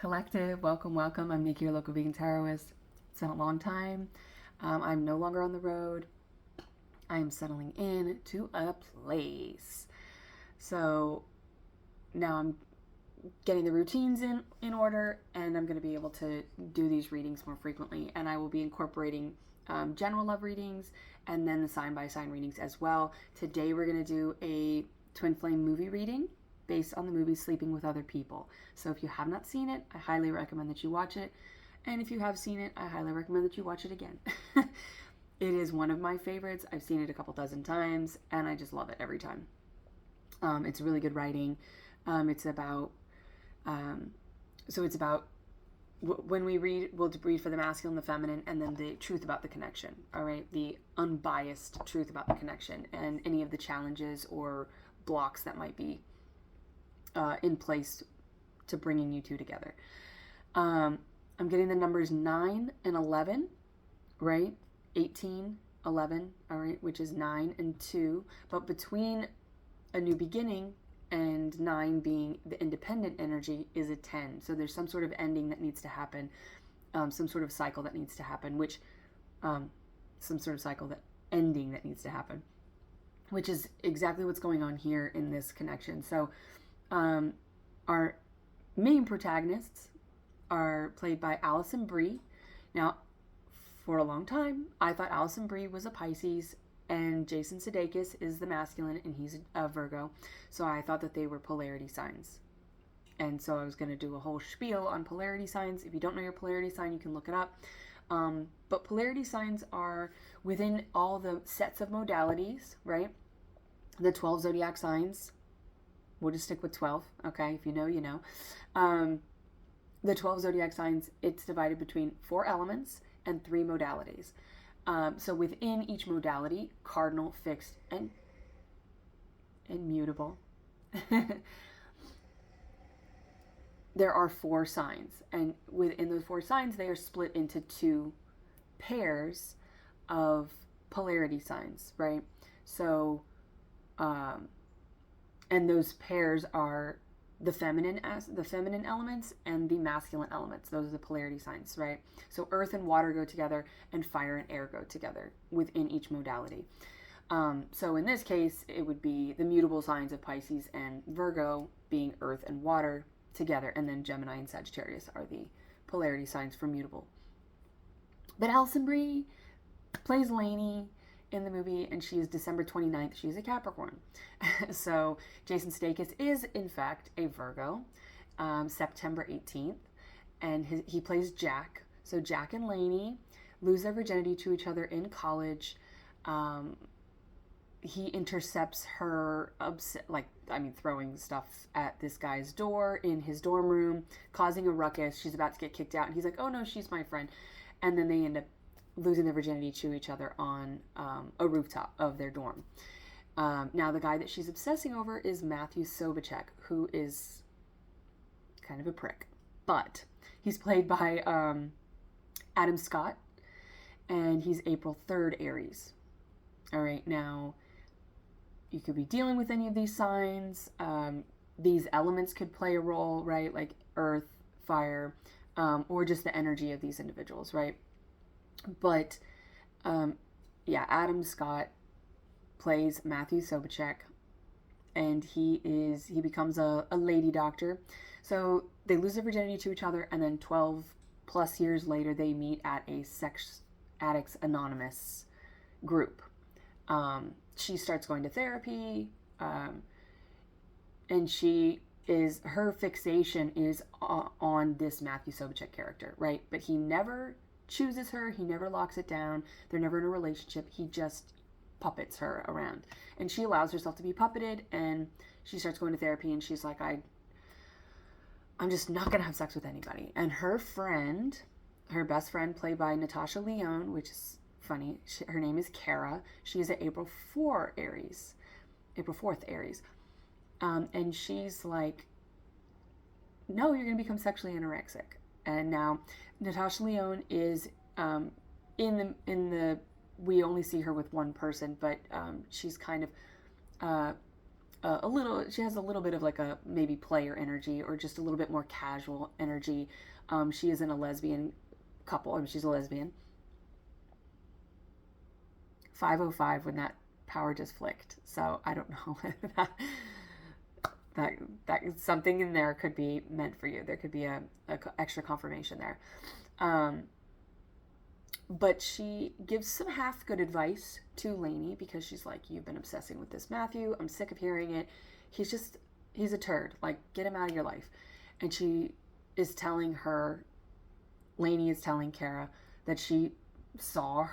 Collective, welcome, welcome. I'm Nikki, your local vegan taroist. It's been a long time. I'm no longer on the road. I am settling in to a place. So now I'm getting the routines in order, and I'm going to be able to do these readings more frequently. And I will be incorporating general love readings and then the sign by sign readings as well. Today we're going to do a Twinflame movie reading based on the movie Sleeping with Other People. So if you have not seen it, I highly recommend that you watch it. And if you have seen it, I highly recommend that you watch it again. It is one of my favorites. I've seen it a couple dozen times, and I just love it every time. It's really good writing. It's about when we read, we'll read for the masculine, the feminine, and then the truth about the connection. All right, the unbiased truth about the connection and any of the challenges or blocks that might be in place to bringing you two together. I'm getting the numbers 9 and 11, right? 18, 11, all right, which is 9 and 2. But between a new beginning and 9 being the independent energy is a 10. So there's some sort of ending that needs to happen, some sort of cycle that needs to happen, ending that needs to happen, which is exactly what's going on here in this connection. So our main protagonists are played by Alison Brie. Now, for a long time, I thought Alison Brie was a Pisces and Jason Sudeikis is the masculine and he's a Virgo. So I thought that they were polarity signs. And so I was going to do a whole spiel on polarity signs. If you don't know your polarity sign, you can look it up. But polarity signs are within all the sets of modalities, right? The 12 zodiac signs. We'll just stick with 12, okay? If you know, you know. The 12 zodiac signs, it's divided between 4 elements and 3 modalities. So within each modality, cardinal, fixed, and mutable, there are 4 signs. And within those 4 signs, they are split into 2 pairs of polarity signs, right? So, and those pairs are the feminine elements and the masculine elements. Those are the polarity signs, right? So earth and water go together, and fire and air go together within each modality. So in this case, it would be the mutable signs of Pisces and Virgo being earth and water together, and then Gemini and Sagittarius are the polarity signs for mutable. But Alison Brie plays Lainey in the movie, and she is December 29th. She's a Capricorn. So Jason Sudeikis is, in fact, a Virgo, September 18th, and he plays Jack. So Jack and Lainey lose their virginity to each other in college. He intercepts her, throwing stuff at this guy's door in his dorm room, causing a ruckus. She's about to get kicked out, and he's like, oh no, she's my friend. And then they end up losing their virginity to each other on a rooftop of their dorm. Now, the guy that she's obsessing over is Matthew Sobachek, who is kind of a prick. But he's played by Adam Scott, and he's April 3rd Aries. All right, now, you could be dealing with any of these signs. These elements could play a role, right? Like earth, fire, or just the energy of these individuals, right? But, Adam Scott plays Matthew Sobachek, and he becomes a lady doctor. So they lose their virginity to each other, and then 12 plus years later, they meet at a Sex Addicts Anonymous group. She starts going to therapy, and her fixation is on this Matthew Sobachek character, right? But he never chooses her, he never locks it down, they're never in a relationship, he just puppets her around. And she allows herself to be puppeted, and she starts going to therapy, and she's like, I'm just not gonna have sex with anybody. And her best friend, played by Natasha Lyonne, which is funny, her name is Kara, she is an April 4th Aries. And she's like, no, you're gonna become sexually anorexic. And now Natasha Lyonne is in the we only see her with one person, but she's kind of she has a little bit of like a maybe player energy or just a little bit more casual energy. She isn't a lesbian couple. I mean, she's a lesbian. 5:05 when that power just flicked. So I don't know that that something in there could be meant for you. There could be a extra confirmation there. But she gives some half good advice to Lainey because she's like, you've been obsessing with this Matthew. I'm sick of hearing it. He's a turd. Like, get him out of your life. And she is telling her, Lainey is telling Kara that she saw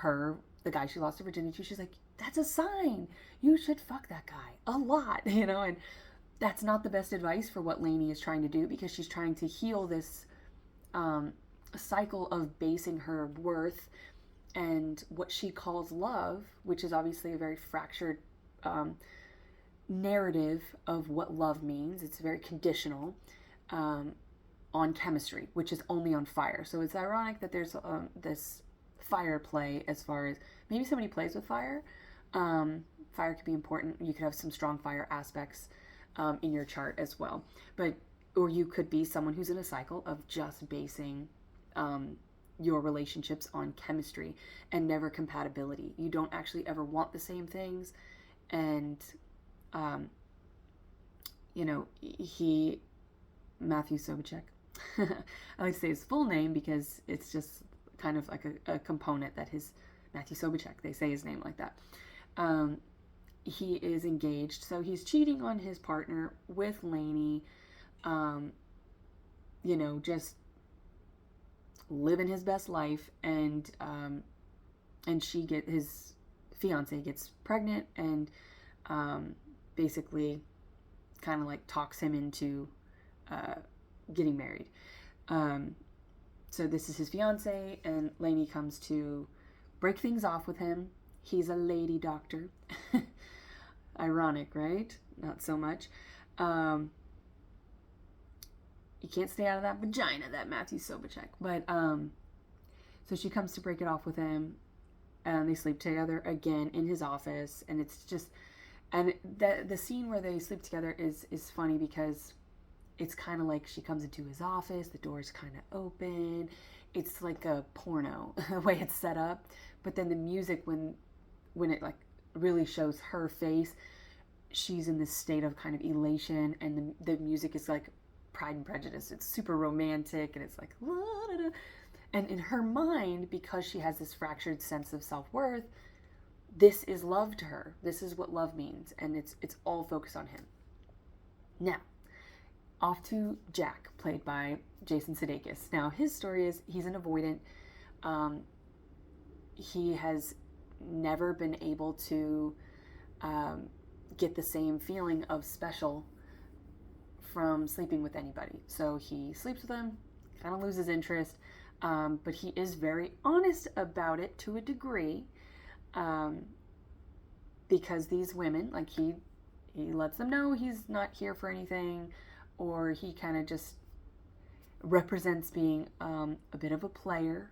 the guy she lost her virginity to. She's like, that's a sign. You should fuck that guy a lot, and that's not the best advice for what Lainey is trying to do because she's trying to heal this cycle of basing her worth and what she calls love, which is obviously a very fractured narrative of what love means. It's very conditional on chemistry, which is only on fire. So it's ironic that there's this fire play as far as maybe somebody plays with fire. Fire could be important. You could have some strong fire aspects in your chart as well. Or you could be someone who's in a cycle of just basing your relationships on chemistry and never compatibility. You don't actually ever want the same things. And, Matthew Sobchak, I like to say his full name because it's just kind of like a component that Matthew Sobchak, they say his name like that. He is engaged, so he's cheating on his partner with Lainey, just living his best life, and his fiance gets pregnant and basically kind of like talks him into getting married. So this is his fiance, and Lainey comes to break things off with him. He's a lady doctor. Ironic, right? Not so much. You can't stay out of that vagina, that Matthew Sobchak. But, so she comes to break it off with him, and they sleep together again in his office, and it's just, and the scene where they sleep together is funny because it's kind of like she comes into his office, the door's kind of open, it's like a porno, the way it's set up, but then the music, when it like really shows her face, she's in this state of kind of elation, and the music is like Pride and Prejudice. It's super romantic, and it's like, and in her mind, because she has this fractured sense of self-worth, this is love to her. This is what love means, and it's all focused on him. Now, off to Jack, played by Jason Sudeikis. Now, his story is he's an avoidant. He has never been able to get the same feeling of special from sleeping with anybody. So he sleeps with them, kind of loses interest, but he is very honest about it to a degree, because these women, like he lets them know he's not here for anything, or he kind of just represents being a bit of a player.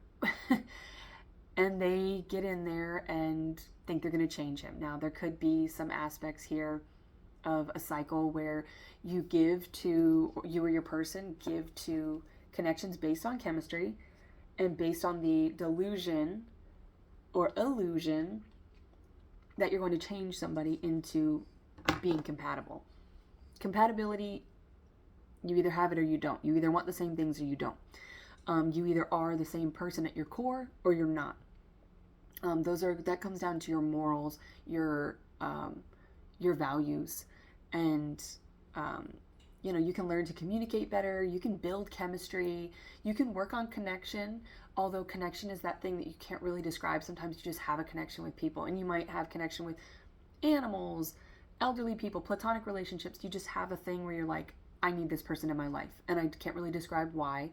And they get in there and think they're going to change him. Now, there could be some aspects here of a cycle where you or your person give to connections based on chemistry and based on the delusion or illusion that you're going to change somebody into being compatible. Compatibility, you either have it or you don't. You either want the same things or you don't. You either are the same person at your core or you're not. That comes down to your morals, your values, and you can learn to communicate better. You can build chemistry. You can work on connection. Although connection is that thing that you can't really describe. Sometimes you just have a connection with people, and you might have connection with animals, elderly people, platonic relationships. You just have a thing where you're like, I need this person in my life, and I can't really describe why.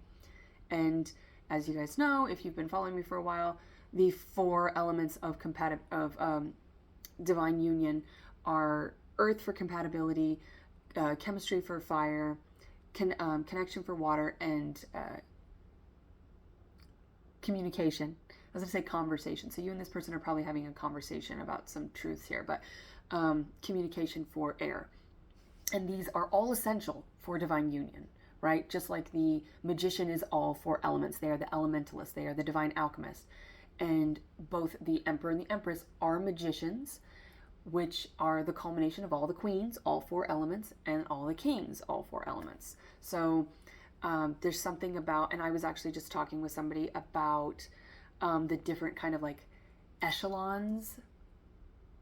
And as you guys know, if you've been following me for a while, the 4 elements of divine union are earth for compatibility, chemistry for fire, connection for water, and communication. I was going to say conversation. So you and this person are probably having a conversation about some truths here, but communication for air. And these are all essential for divine union, right? Just like the magician is all four elements. They are the elementalist, they are the divine alchemist. And both the emperor and the empress are magicians, which are the culmination of all the queens, all four elements, and all the kings, all four elements. So there's something about, and I was actually just talking with somebody about the different kind of like echelons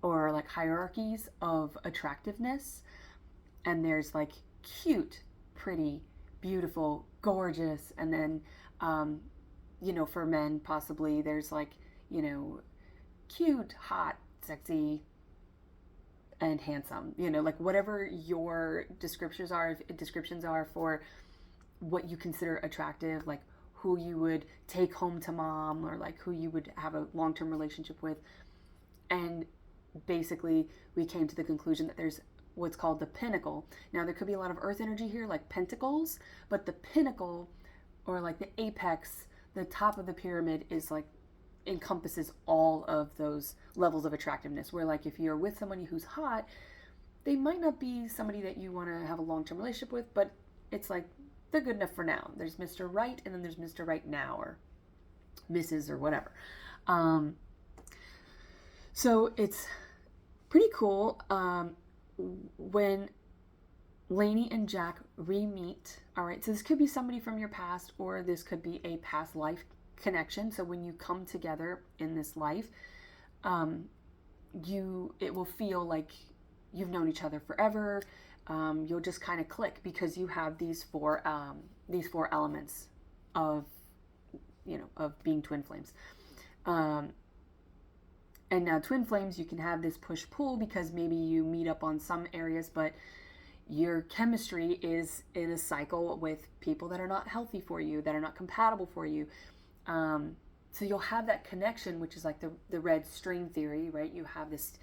or like hierarchies of attractiveness. And there's like cute, pretty, beautiful, gorgeous, and then for men possibly there's like cute, hot, sexy, and handsome, like whatever your descriptions are for what you consider attractive, like who you would take home to mom, or like who you would have a long-term relationship with. And basically we came to the conclusion that there's what's called the pinnacle. Now there could be a lot of earth energy here, like pentacles, but the pinnacle, or like the apex, the top of the pyramid, is like encompasses all of those levels of attractiveness, where like if you're with somebody who's hot, they might not be somebody that you want to have a long-term relationship with, but it's like they're good enough for now. There's Mr. Right, and then there's Mr. Right now, or Mrs. or whatever. So it's pretty cool when Lainey and Jack re-meet. All right, so this could be somebody from your past, or this could be a past life connection. So when you come together in this life, it will feel like you've known each other forever. You'll just kind of click because you have these four elements of being twin flames. And now twin flames, you can have this push-pull because maybe you meet up on some areas, but your chemistry is in a cycle with people that are not healthy for you, that are not compatible for you. So you'll have that connection, which is like the red string theory, right? You have this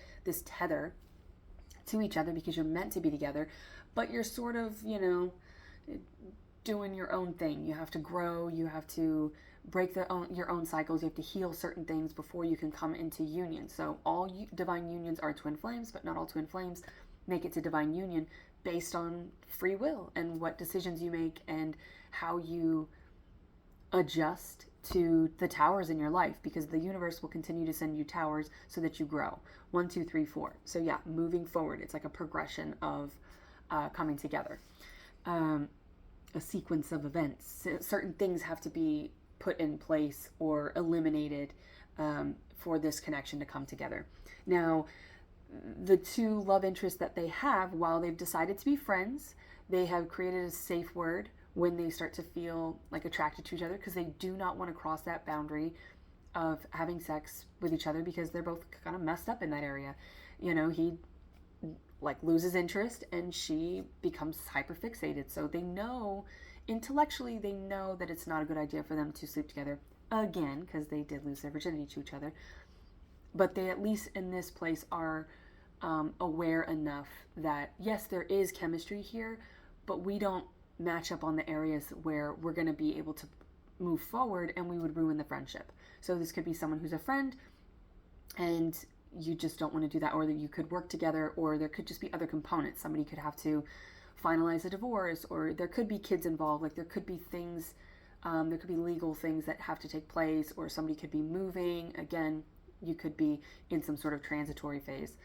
tether to each other because you're meant to be together, but you're sort of, doing your own thing. You have to grow, you have to break your own cycles, you have to heal certain things before you can come into union. So all divine unions are twin flames, but not all twin flames make it to divine union based on free will and what decisions you make and how you adjust to the towers in your life, because the universe will continue to send you towers so that you grow. 1, 2, 3, 4. So yeah, moving forward, it's like a progression of coming together, a sequence of events. Certain things have to be put in place or eliminated for this connection to come together. Now, the two love interests that they have, while they've decided to be friends, they have created a safe word when they start to feel like attracted to each other, because they do not want to cross that boundary of having sex with each other, because they're both kind of messed up in that area. He like loses interest and she becomes hyper fixated. So they know, intellectually, they know that it's not a good idea for them to sleep together again, because they did lose their virginity to each other. But they, at least in this place, are aware enough that yes, there is chemistry here, but we don't match up on the areas where we're going to be able to move forward, and we would ruin the friendship. So this could be someone who's a friend and you just don't want to do that, or that you could work together, or there could just be other components. Somebody could have to finalize a divorce, or there could be kids involved. Like there could be things, there could be legal things that have to take place, or somebody could be moving. Again, you could be in some sort of transitory phase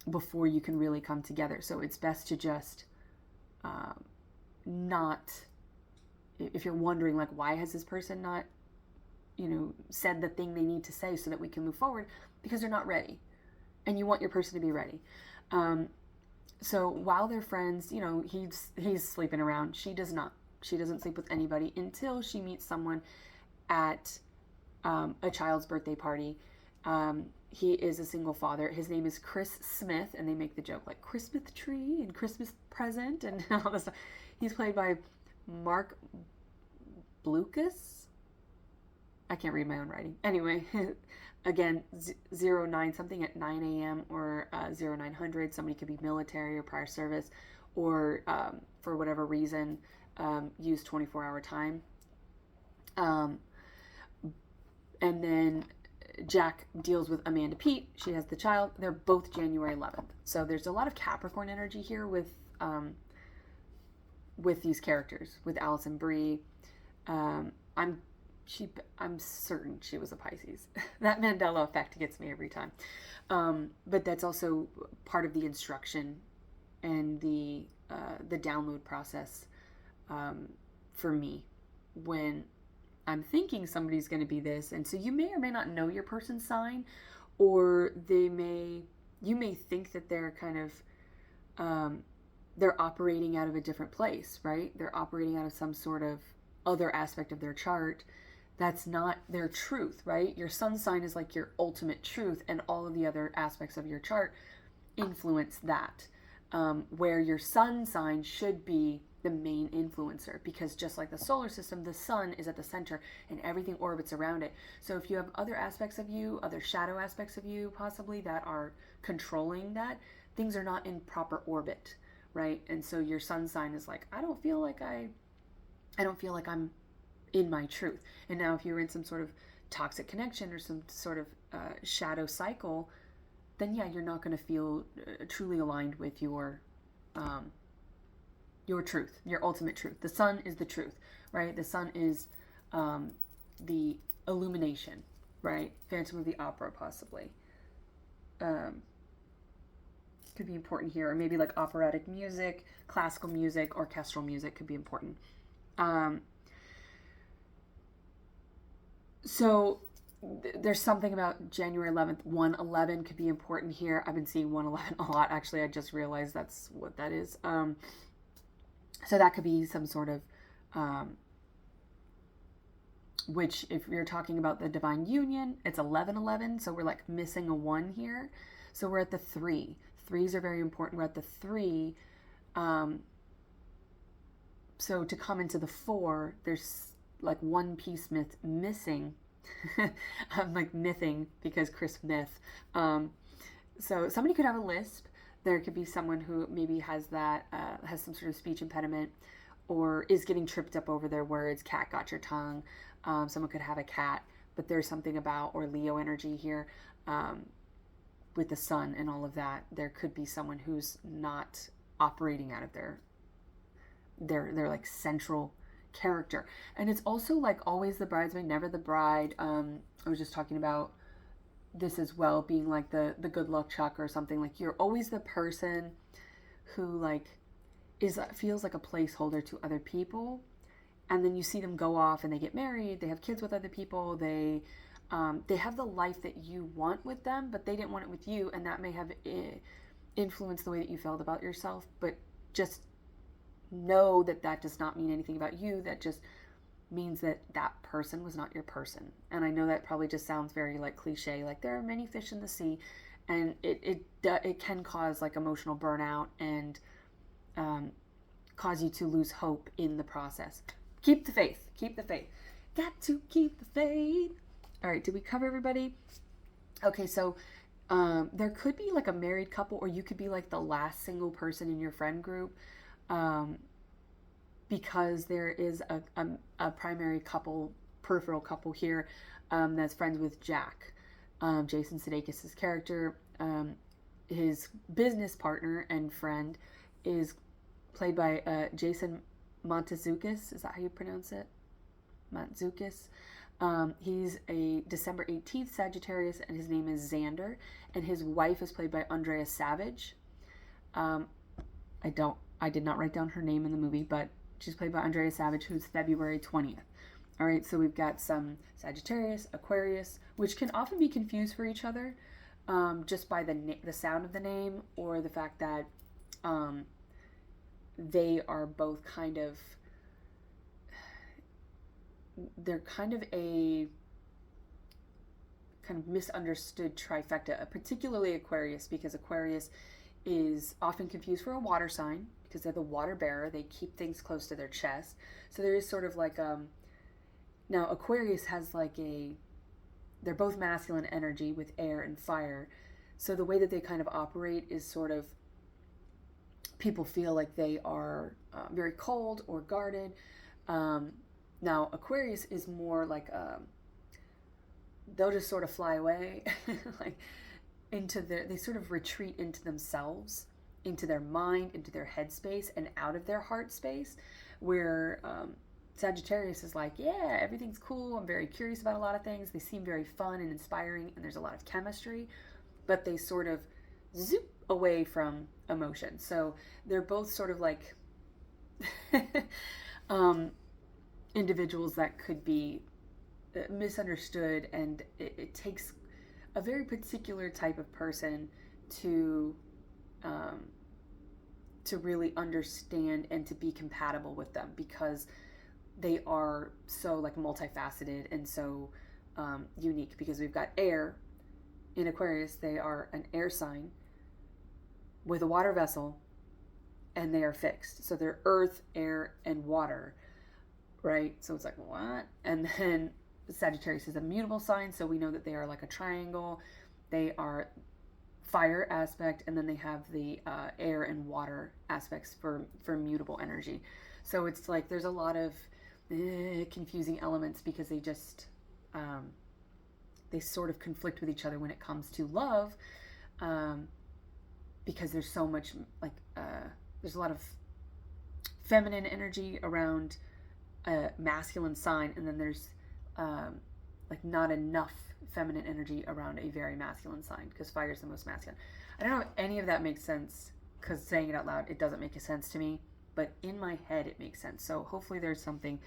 before you can really come together. So it's best to just not, if you're wondering like, why has this person not said the thing they need to say so that we can move forward, because they're not ready, and you want your person to be ready. So while they're friends, he's sleeping around. She does not. She doesn't sleep with anybody until she meets someone at a child's birthday party. He is a single father. His name is Chris Smith, and they make the joke like Christmas tree and Christmas present and all this stuff. He's played by Mark Blucas. I can't read my own writing. Anyway, again, 09 something at 9 a.m. or 0900. Somebody could be military or prior service, or for whatever reason, use 24-hour time. And then Jack deals with Amanda Pete. She has the child. They're both January 11th. So there's a lot of Capricorn energy here with these characters, with Allison Brie. I'm certain she was a Pisces. That Mandela effect gets me every time. But that's also part of the instruction and the download process for me when I'm thinking somebody's going to be this. And so you may or may not know your person's sign, or you may think that they're kind of they're operating out of a different place, right? They're operating out of some sort of other aspect of their chart that's not their truth, right? Your sun sign is like your ultimate truth, and all of the other aspects of your chart influence that. Where your sun sign should be the main influencer, because just like the solar system, the sun is at the center and everything orbits around it. So if you have other aspects of you, other shadow aspects of you possibly that are controlling that, things are not in proper orbit, right? And so your sun sign is like, I don't feel like I'm in my truth. And now if you're in some sort of toxic connection or some sort of shadow cycle, then yeah, you're not going to feel truly aligned with your truth, your ultimate truth. The sun is the truth, right? The sun is the illumination, right? Phantom of the Opera, possibly. Could be important here. Or maybe like operatic music, classical music, orchestral music could be important. So there's something about January 11th. 111 could be important here. I've been seeing 111 a lot. Actually, I just realized that's what that is. So that could be some sort of, which if you're talking about the divine union, it's 1111. So we're like missing a 1 here. So we're at the 3. 3s are very important. We're at the 3. So to come into the 4, there's like one piece missing. I'm like mything because Chris myth. So somebody could have a lisp. There could be someone who maybe has that, has some sort of speech impediment, or is getting tripped up over their words. Cat got your tongue. Someone could have a cat, but there's something about, or Leo energy here, with the sun and all of that. There could be someone who's not operating out of their like central character. And it's also like always the bridesmaid, never the bride. I was just talking about this as well, being like the good luck chuck or something. Like you're always the person who like feels like a placeholder to other people, and then you see them go off and they get married, they have kids with other people, they have the life that you want with them, but they didn't want it with you, and that may have influenced the way that you felt about yourself. But just know that that does not mean anything about you. That just means that that person was not your person. And I know that probably just sounds very like cliche, like there are many fish in the sea, and it can cause like emotional burnout and cause you to lose hope in the process. Keep the faith. Keep the faith. Got to keep the faith. All right, did we cover everybody? Okay, so there could be like a married couple, or you could be like the last single person in your friend group, because there is a primary couple, peripheral couple here, that's friends with Jack, Jason Sudeikis' character. His business partner and friend is played by Jason Montezukis. Is that how you pronounce it? Montezukis. He's a December 18th Sagittarius, and his name is Xander. And his wife is played by Andrea Savage. I did not write down her name in the movie, but she's played by Andrea Savage, who's February 20th. All right, so we've got some Sagittarius, Aquarius, which can often be confused for each other, just by the sound of the name, or the fact that they are both they're kind of a misunderstood trifecta, particularly Aquarius, because Aquarius is often confused for a water sign because they're the water bearer. They keep things close to their chest. So there is sort of like now Aquarius has like they're both masculine energy with air and fire. So the way that they kind of operate is sort of, people feel like they are very cold or guarded. Now Aquarius is more like they'll just sort of fly away, like they sort of retreat into themselves, into their mind, into their head space, and out of their heart space, where Sagittarius is like, yeah, everything's cool. I'm very curious about a lot of things. They seem very fun and inspiring, and there's a lot of chemistry, but they sort of zoop away from emotion. So they're both sort of like individuals that could be misunderstood, and it takes a very particular type of person to really understand and to be compatible with them, because they are so like multifaceted and so unique. Because we've got air in Aquarius, they are an air sign with a water vessel, and they are fixed. So they're earth, air, and water, right? So it's like, what? And then Sagittarius is a mutable sign, so we know that they are like a triangle. They are fire aspect, and then they have the air and water aspects for mutable energy. So it's like there's a lot of confusing elements, because they just they sort of conflict with each other when it comes to love, because there's so much like there's a lot of feminine energy around a masculine sign, and then there's like not enough feminine energy around a very masculine sign, because fire is the most masculine. I don't know if any of that makes sense, because saying it out loud, it doesn't make a sense to me, but in my head it makes sense. So hopefully there's something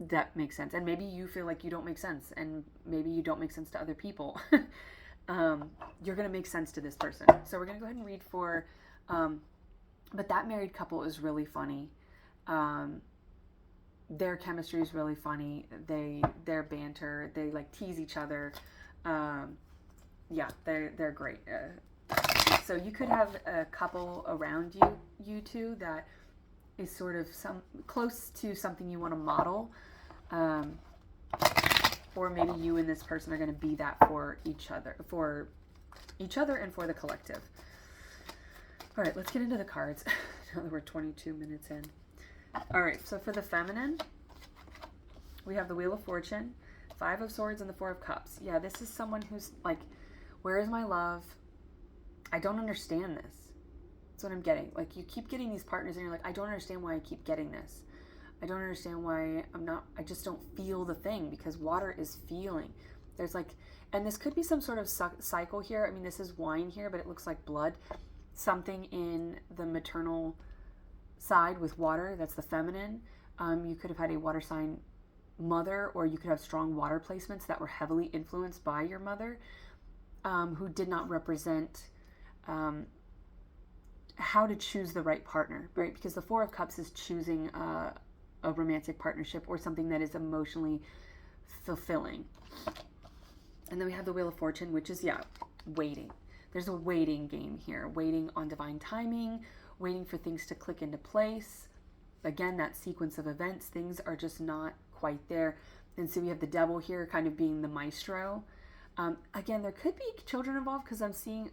that makes sense, and maybe you feel like you don't make sense, and maybe you don't make sense to other people. You're gonna make sense to this person. So we're gonna go ahead and read for but that married couple is really funny. Their chemistry is really funny. Their banter, they like tease each other. Yeah, they're great. So you could have a couple around you two, that is sort of some close to something you want to model, or maybe you and this person are going to be that for each other and for the collective. All right, let's get into the cards. Now that we're 22 minutes in. All right, so for the feminine, we have the Wheel of Fortune, 5 of Swords, and the 4 of Cups. Yeah, this is someone who's like, where is my love? I don't understand this. That's what I'm getting. Like, you keep getting these partners, and you're like, I don't understand why I keep getting this. I don't understand why I just don't feel the thing, because water is feeling. There's like, and this could be some sort of cycle here. I mean, this is wine here, but it looks like blood. Something in the maternal side with water, that's the feminine. You could have had a water sign mother, or you could have strong water placements that were heavily influenced by your mother, who did not represent how to choose the right partner, right? Because the 4 of Cups is choosing a romantic partnership, or something that is emotionally fulfilling. And then we have the Wheel of Fortune, which is, waiting. There's a waiting game here, waiting on divine timing, waiting for things to click into place. Again, that sequence of events, things are just not quite there. And so we have the Devil here kind of being the maestro. Again, there could be children involved, because I'm seeing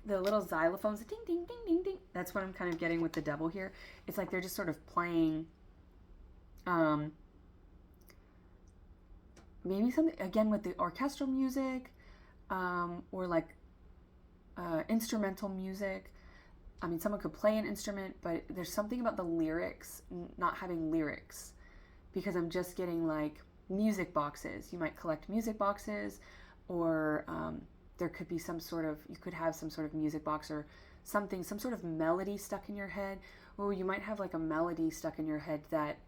the little xylophones, ding, ding, ding, ding, ding. That's what I'm kind of getting with the Devil here. It's like they're just sort of playing maybe something, again, with the orchestral music, or like instrumental music. I mean, someone could play an instrument, but there's something about the lyrics not having lyrics, because I'm just getting like music boxes. You might collect music boxes, or there could be you could have some sort of music box or something, some sort of melody stuck in your head, or you might have like a melody stuck in your head that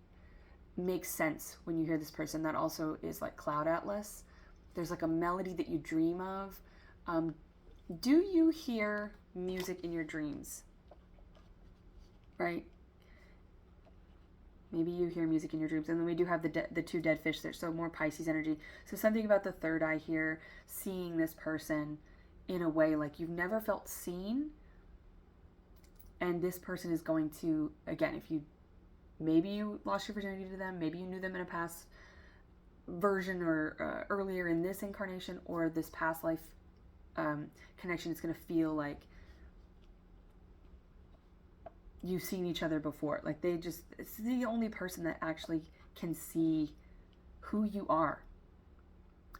makes sense when you hear this person. That also is like Cloud Atlas. There's like a melody that you dream of. Do you hear music in your dreams? Right? Maybe you hear music in your dreams. And then we do have the 2 dead fish there, so more Pisces energy. So something about the third eye here, seeing this person in a way like you've never felt seen. And this person is going to, again, maybe you lost your virginity to them, maybe you knew them in a past version, or earlier in this incarnation, or this past life connection. It's going to feel like you've seen each other before. Like it's the only person that actually can see who you are.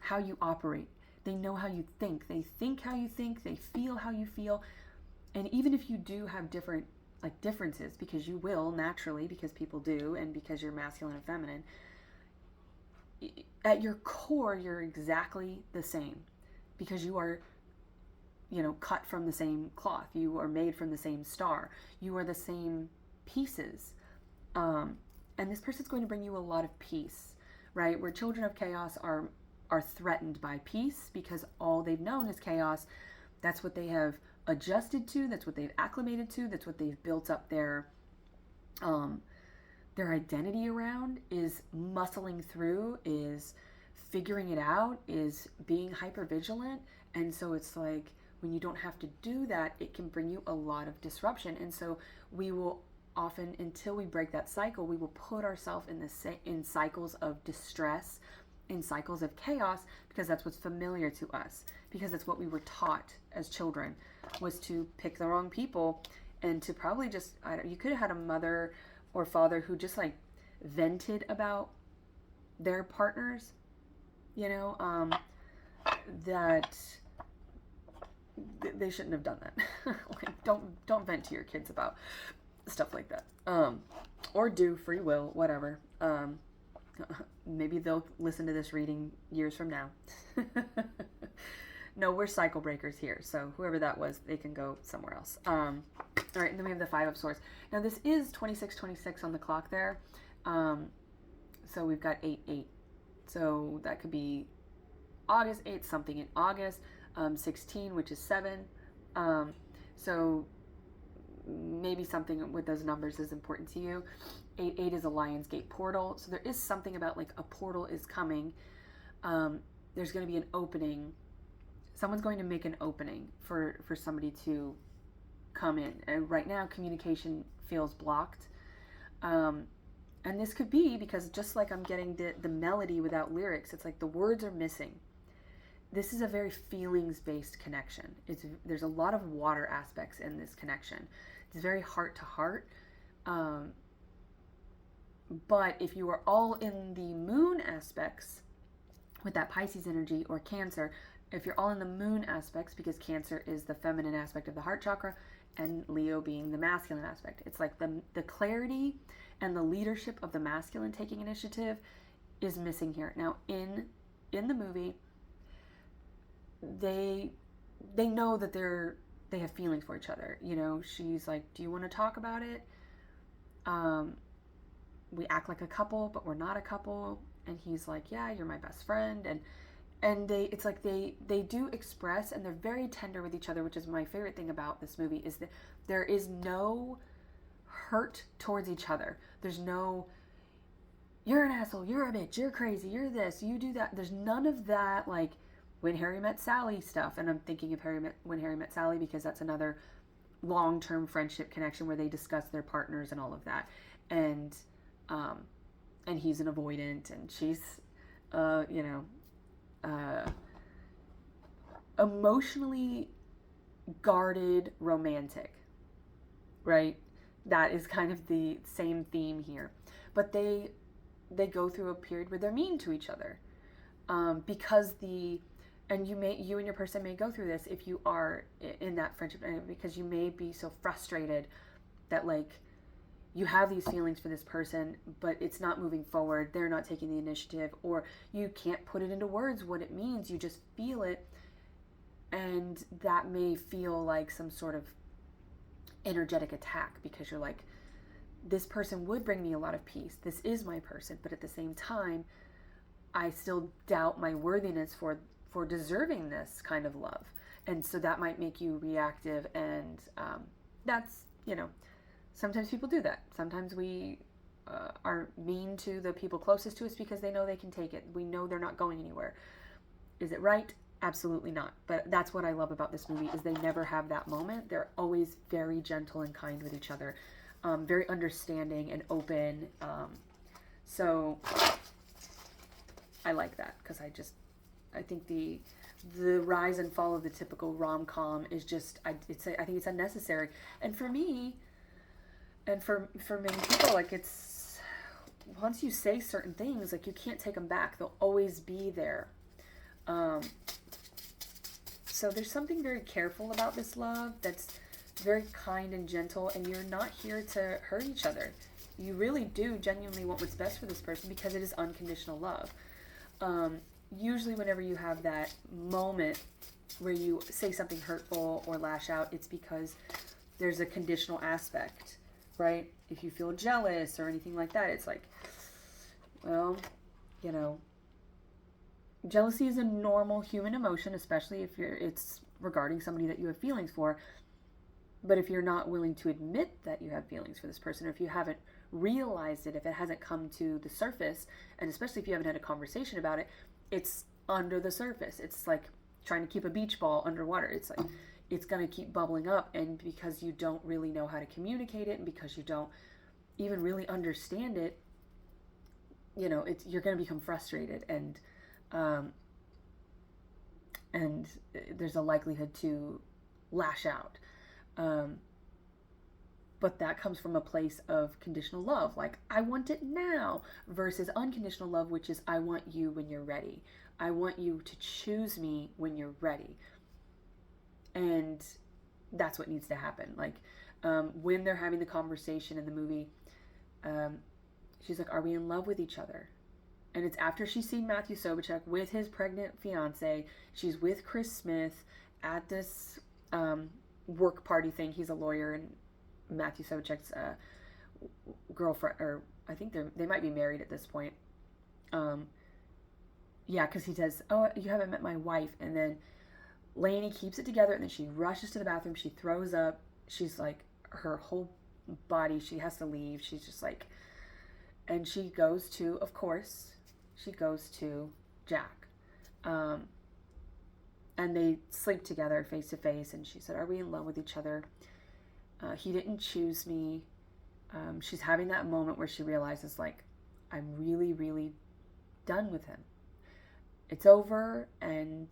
how you operate. They know how you think. They think how you think. They feel how you feel. And even if you do have different differences, because you will naturally, because people do, and because you're masculine and feminine, at your core, you're exactly the same, because you are, cut from the same cloth. You are made from the same star. You are the same pieces. And this person's going to bring you a lot of peace, right? Where children of chaos are threatened by peace, because all they've known is chaos. That's what they have adjusted to. That's what they've acclimated to. That's what they've built up their identity around, is muscling through, is figuring it out, is being hyper vigilant. And so it's like, when you don't have to do that, it can bring you a lot of disruption. And so we will often, until we break that cycle, we will put ourselves in cycles of distress, in cycles of chaos, because that's what's familiar to us, because that's what we were taught as children, was to pick the wrong people, and to probably just, you could have had a mother or father who just vented about their partners, that they shouldn't have done that. Don't vent to your kids about stuff like that, or do, free will, whatever. Maybe they'll listen to this reading years from now. No, we're cycle breakers here, so whoever that was, they can go somewhere else. All right, and then we have the Five of Swords. Now this is 2626 on the clock there, so we've got 8/8, so that could be August 8th, something in August, 16, which is 7, so maybe something with those numbers is important to you. 8/8 is a Lion's Gate portal, so there is something about a portal is coming. There's going to be an opening. Someone's going to make an opening for somebody to come in. And right now, communication feels blocked. And this could be because, just like I'm getting the melody without lyrics, it's like the words are missing. This is a very feelings-based connection. There's a lot of water aspects in this connection. It's very heart to heart. But if you are all in the moon aspects with that Pisces energy, or Cancer, if you're all in the moon aspects, because Cancer is the feminine aspect of the heart chakra and Leo being the masculine aspect, it's like the clarity and the leadership of the masculine taking initiative is missing here. Now in the movie, they know that they have feelings for each other. She's like, do you want to talk about it? We act like a couple, but we're not a couple. And he's like, yeah, you're my best friend. And it's like they do express, and they're very tender with each other, which is my favorite thing about this movie, is that there is no hurt towards each other. There's no, you're an asshole, you're a bitch, you're crazy, you're this, you do that. There's none of that, When Harry Met Sally stuff. And I'm thinking of When Harry Met Sally because that's another long-term friendship connection where they discuss their partners and all of that. And he's an avoidant, and she's, emotionally guarded romantic, right? That is kind of the same theme here. But they go through a period where they're mean to each other, because and you and your person may go through this if you are in that friendship, because you may be so frustrated that you have these feelings for this person, but it's not moving forward. They're not taking the initiative, or you can't put it into words what it means. You just feel it. And that may feel like some sort of energetic attack, because you're like, this person would bring me a lot of peace. This is my person. But at the same time, I still doubt my worthiness for deserving this kind of love. And so that might make you reactive. And that's, sometimes people do that. Sometimes we are mean to the people closest to us because they know they can take it. We know they're not going anywhere. Is it right? Absolutely not. But that's what I love about this movie, is they never have that moment. They're always very gentle and kind with each other, very understanding and open. So I like that, because I think the rise and fall of the typical rom-com is just, I think it's unnecessary. And for me, and for many people, it's, once you say certain things, you can't take them back. They'll always be there. Um, so there's something very careful about this love that's very kind and gentle, and you're not here to hurt each other. You really do genuinely want what's best for this person because it is unconditional love. Usually whenever you have that moment where you say something hurtful or lash out, it's because there's a conditional aspect, right? If you feel jealous or anything like that, it's like, well, you know, jealousy is a normal human emotion, especially if it's regarding somebody that you have feelings for. But if you're not willing to admit that you have feelings for this person, or if you haven't realized it, if it hasn't come to the surface, and especially if you haven't had a conversation about it, it's under the surface. It's like trying to keep a beach ball underwater. It's like it's going to keep bubbling up, and because you don't really know how to communicate it, and because you don't even really understand it, you know, you're going to become frustrated, and there's a likelihood to lash out. But that comes from a place of conditional love, like I want it now, versus unconditional love, which is I want you when you're ready. I want you to choose me when you're ready. And that's what needs to happen. Like when they're having the conversation in the movie, she's like, are we in love with each other? And it's after she's seen Matthew Sobachek with his pregnant fiance. She's with Chris Smith at this work party thing. He's a lawyer, and Matthew Sobachek's girlfriend, or I think they might be married at this point. Yeah, because he says, oh, you haven't met my wife. And then Lainey keeps it together, and then she rushes to the bathroom. She throws up. She's like, her whole body, she has to leave. She's just like, and she goes to, of course, she goes to Jack. And they sleep together face to face, and she said, are we in love with each other? He didn't choose me. She's having that moment where she realizes, like, I'm really, really done with him. It's over, and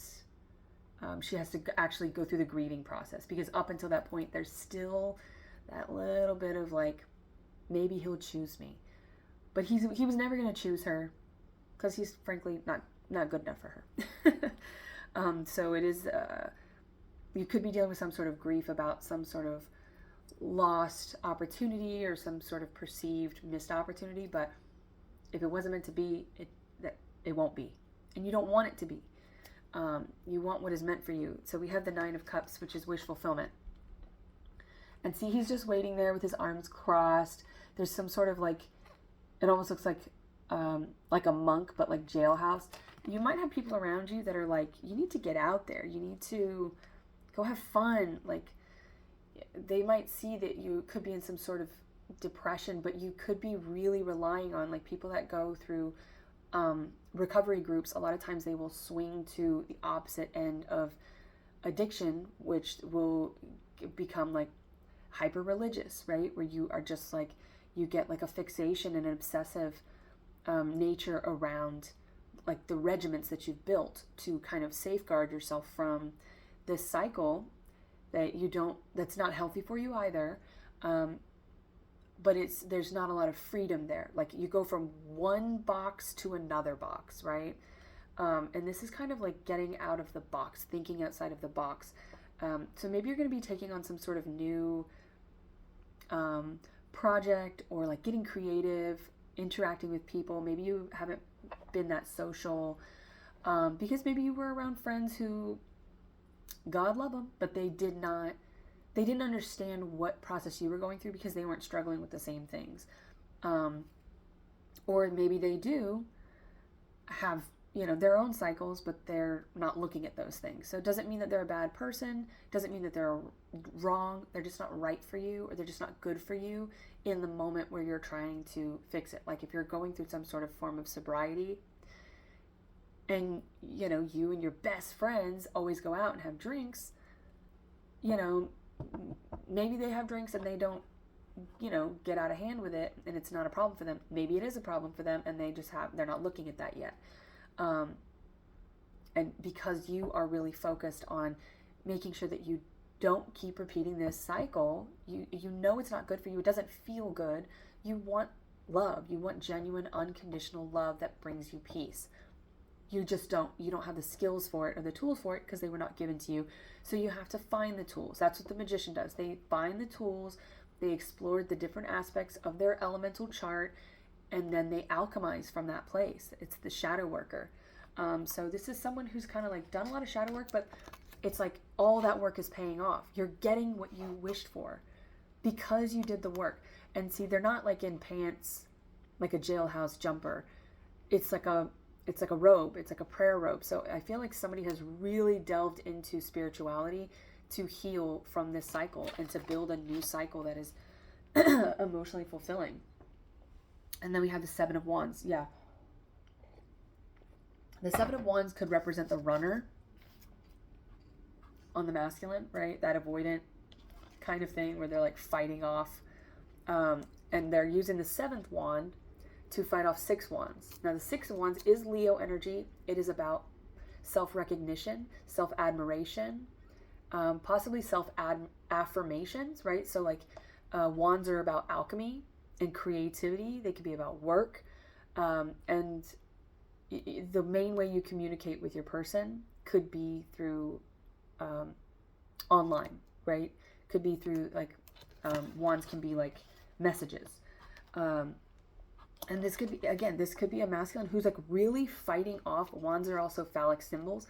she has to actually go through the grieving process, because up until that point, there's still that little bit of, like, maybe he'll choose me. But he was never going to choose her, because he's, frankly, not good enough for her. So it is, you could be dealing with some sort of grief about some sort of lost opportunity or some sort of perceived missed opportunity, but if it wasn't meant to be, it won't be. And you don't want it to be. You want what is meant for you. So we have the 9 of Cups, which is wish fulfillment. And see, he's just waiting there with his arms crossed. There's some sort of like, it almost looks like a monk, but like jailhouse. You might have people around you that are like, you need to get out there. You need to go have fun. Like, they might see that you could be in some sort of depression, but you could be really relying on, like, people that go through recovery groups. A lot of times they will swing to the opposite end of addiction, which will become like hyper religious, right? Where you are just like, you get like a fixation and an obsessive nature around like the regiments that you've built to kind of safeguard yourself from this cycle that that's not healthy for you either. But there's not a lot of freedom there. Like, you go from one box to another box, right? And this is kind of like getting out of the box, thinking outside of the box. So maybe you're going to be taking on some sort of new project, or like getting creative, interacting with people. Maybe you haven't been that social because maybe you were around friends who, God love them, but they didn't understand what process you were going through because they weren't struggling with the same things. Or maybe they do have, their own cycles, but they're not looking at those things. So it doesn't mean that they're a bad person. It doesn't mean that they're wrong. They're just not right for you, or they're just not good for you in the moment where you're trying to fix it. Like, if you're going through some sort of form of sobriety, and, you and your best friends always go out and have drinks, maybe they have drinks and they don't, get out of hand with it, and it's not a problem for them. Maybe it is a problem for them, and they're not looking at that yet. And because you are really focused on making sure that you don't keep repeating this cycle, you know it's not good for you. It doesn't feel good. You want love. You want genuine, unconditional love that brings you peace. you don't have the skills for it or the tools for it because they were not given to you. So you have to find the tools. That's what the magician does. They find the tools, they explore the different aspects of their elemental chart, and then they alchemize from that place. It's the shadow worker. So this is someone who's kind of like done a lot of shadow work, but it's like all that work is paying off. You're getting what you wished for because you did the work. And see, they're not like in pants, like a jailhouse jumper. It's like a robe. It's like a prayer robe. So I feel like somebody has really delved into spirituality to heal from this cycle and to build a new cycle that is emotionally fulfilling. And then we have the Seven of Wands. Yeah. The Seven of Wands could represent the runner on the masculine, right? That avoidant kind of thing where they're like fighting off. And they're using the seventh wand to fight off 6 wands. Now the 6 of wands is Leo energy. It is about self-recognition, self-admiration, possibly self-affirmations, right? So like wands are about alchemy and creativity. They could be about work. And the main way you communicate with your person could be through online, right? Could be through like wands can be like messages. And this could be, again, this could be a masculine who's like really fighting off. Wands are also phallic symbols.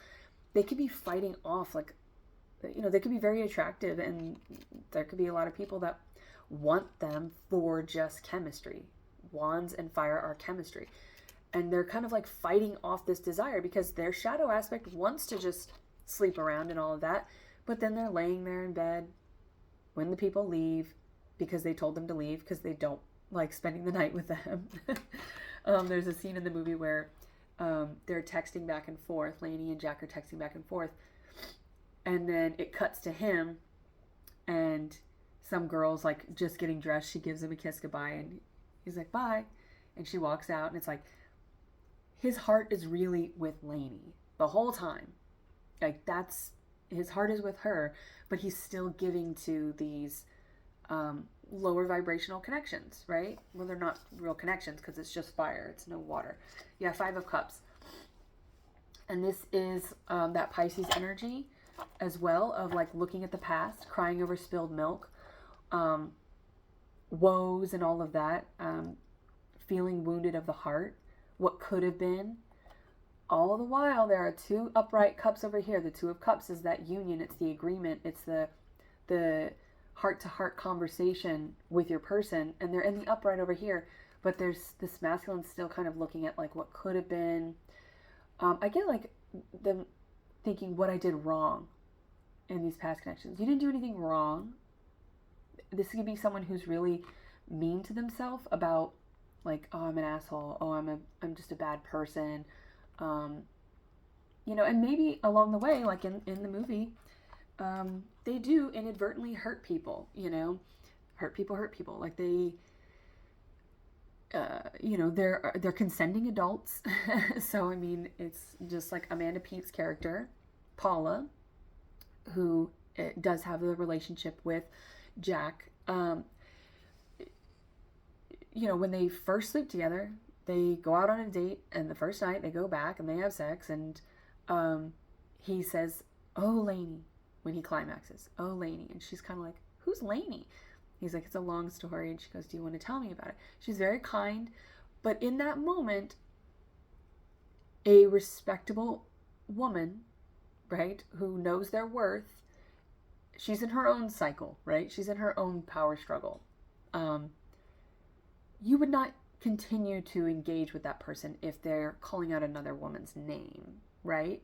They could be fighting off, like, you know, they could be very attractive, and there could be a lot of people that want them for just chemistry. Wands and fire are chemistry. And they're kind of like fighting off this desire because their shadow aspect wants to just sleep around and all of that. But then they're laying there in bed when the people leave because they told them to leave because they don't like spending the night with them. There's a scene in the movie where they're texting back and forth. Lainey and Jack are texting back and forth. And then it cuts to him and some girl's like just getting dressed. She gives him a kiss goodbye and he's like, bye. And she walks out and it's like, his heart is really with Lainey the whole time. Like that's, his heart is with her, but he's still giving to these lower vibrational connections, right? Well, they're not real connections because it's just fire. It's no water. Yeah, 5 of Cups. And this is that Pisces energy as well of like looking at the past, crying over spilled milk, woes and all of that, feeling wounded of the heart, what could have been. All the while, there are 2 upright cups over here. The 2 of Cups is that union. It's the agreement. It's the heart-to-heart conversation with your person. And they're in the upright over here. But there's this masculine still kind of looking at like what could have been. I get like them thinking what I did wrong in these past connections. You didn't do anything wrong. This could be someone who's really mean to themselves about like, oh, I'm an asshole. Oh, I'm just a bad person. You know, and maybe along the way, like in the movie, they do inadvertently hurt people, you know, hurt people. Like they, you know, they're consenting adults. So, I mean, it's just like Amanda Peet's character, Paula, who does have the relationship with Jack. You know, when they first sleep together, they go out on a date, and the first night they go back and they have sex, and he says, oh, Lainey, when he climaxes, oh, Lainey. And she's kind of like, who's Lainey? He's like, it's a long story. And she goes, do you want to tell me about it? She's very kind. But in that moment, a respectable woman, right, who knows their worth, she's in her own cycle, right? She's in her own power struggle. You would not continue to engage with that person if they're calling out another woman's name, right?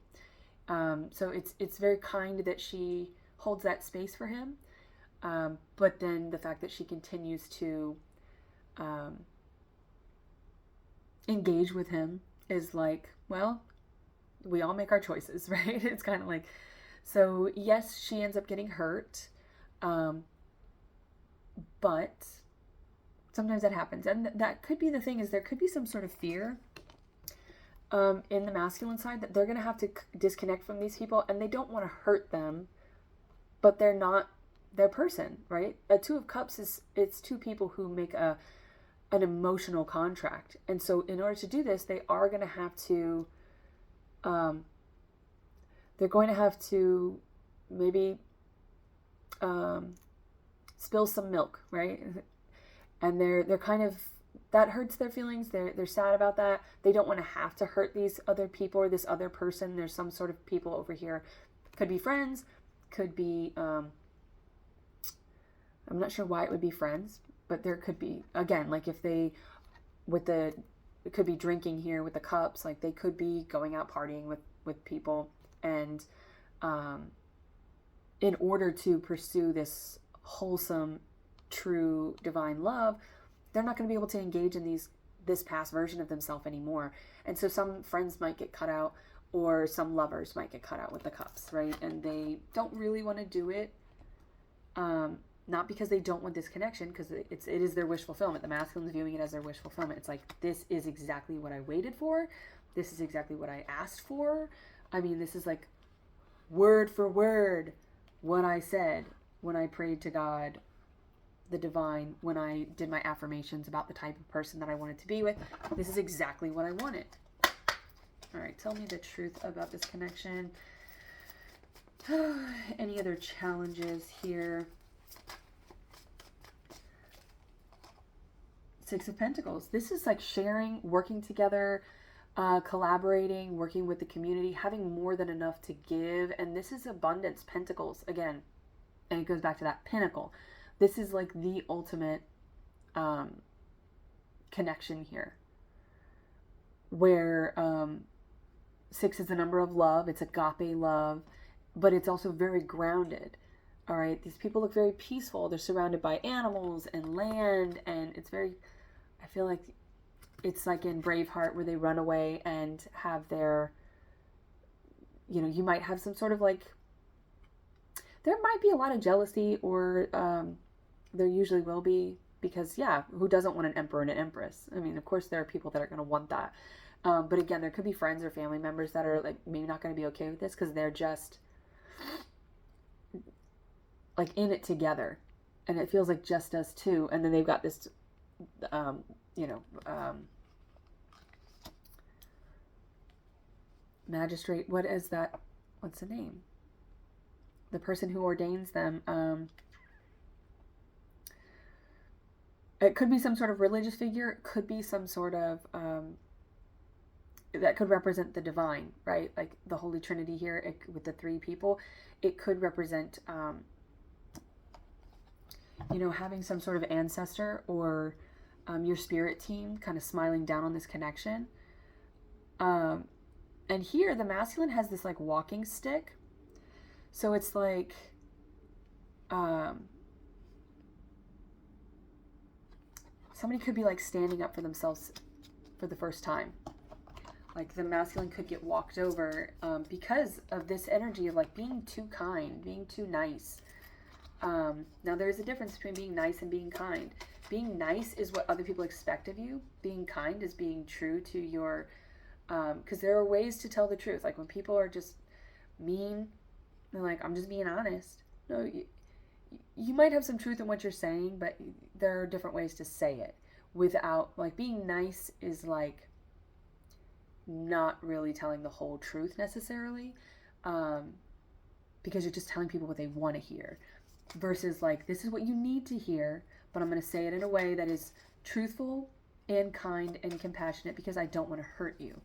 So it's very kind that she holds that space for him. But then the fact that she continues to engage with him is like, well, we all make our choices, right? It's kind of like, so yes, she ends up getting hurt. But sometimes that happens. And that could be the thing, is there could be some sort of fear in the masculine side that they're going to have to disconnect from these people, and they don't want to hurt them, but they're not their person, right? A 2 of Cups it's 2 people who make an emotional contract. And so in order to do this, they are going to have to they're going to have to maybe spill some milk, right? And they're kind of, that hurts their feelings. They're sad about that. They don't want to have to hurt these other people or this other person. There's some sort of people over here. Could be friends, could be I'm not sure why it would be friends, but there could be, again, like if they it could be drinking here with the cups, like they could be going out partying with people, and in order to pursue this wholesome, true, divine love, they're not going to be able to engage in this past version of themselves anymore. And so some friends might get cut out, or some lovers might get cut out with the cups, right? And they don't really want to do it, not because they don't want this connection, because it is their wish fulfillment. The masculine's viewing it as their wish fulfillment. It's like, this is exactly what I waited for. This is exactly what I asked for. I mean, this is like word for word what I said when I prayed to God, the divine, when I did my affirmations about the type of person that I wanted to be with. This is exactly what I wanted. All right, tell me the truth about this connection. Any other challenges here? Six of Pentacles. This is like sharing, working together, collaborating, working with the community, having more than enough to give. And this is abundance, Pentacles, again. And it goes back to that pinnacle. This is like the ultimate connection here. Where 6 is the number of love. It's agape love. But it's also very grounded. All right. These people look very peaceful. They're surrounded by animals and land. And it's very, I feel like it's like in Braveheart where they run away and have their, you know, you might have some sort of like, there might be a lot of jealousy, or there usually will be, because yeah, who doesn't want an emperor and an empress? I mean, of course there are people that are going to want that. But again, there could be friends or family members that are like maybe not going to be okay with this because they're just like in it together, and it feels like just us two. And then they've got this, magistrate. What is that? What's the name? The person who ordains them. It could be some sort of religious figure. It could be some sort of that could represent the divine, right? Like the Holy Trinity here with the 3 people. It could represent, having some sort of ancestor or your spirit team kind of smiling down on this connection. And here the masculine has this like walking stick. So it's like, somebody could be like standing up for themselves for the first time. Like the masculine could get walked over because of this energy of like being too kind, being too nice. Now there's a difference between being nice and being kind. Being nice is what other people expect of you. Being kind is being true to your, because there are ways to tell the truth. Like when people are just mean, they're like, I'm just being honest. No, you might have some truth in what you're saying, but there are different ways to say it without, like, being nice is like not really telling the whole truth necessarily, because you're just telling people what they want to hear, versus like, this is what you need to hear, but I'm going to say it in a way that is truthful and kind and compassionate because I don't want to hurt you.